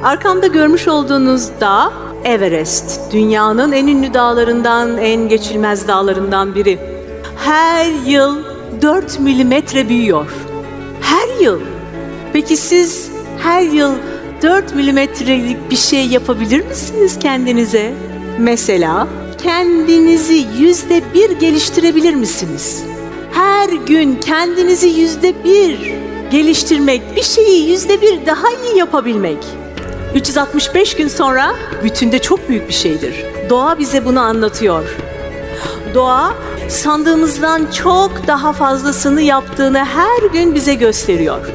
Arkamda görmüş olduğunuz dağ Everest. Dünyanın en ünlü dağlarından, en geçilmez dağlarından biri. Her yıl 4 milimetre büyüyor. Her yıl. Peki siz her yıl 4 milimetrelik bir şey yapabilir misiniz kendinize? Mesela kendinizi %1 geliştirebilir misiniz? Her gün kendinizi %1 geliştirmek, bir şeyi %1 daha iyi yapabilmek. 365 gün sonra bütünde çok büyük bir şeydir. Doğa bize bunu anlatıyor. Doğa sandığımızdan çok daha fazlasını yaptığını her gün bize gösteriyor.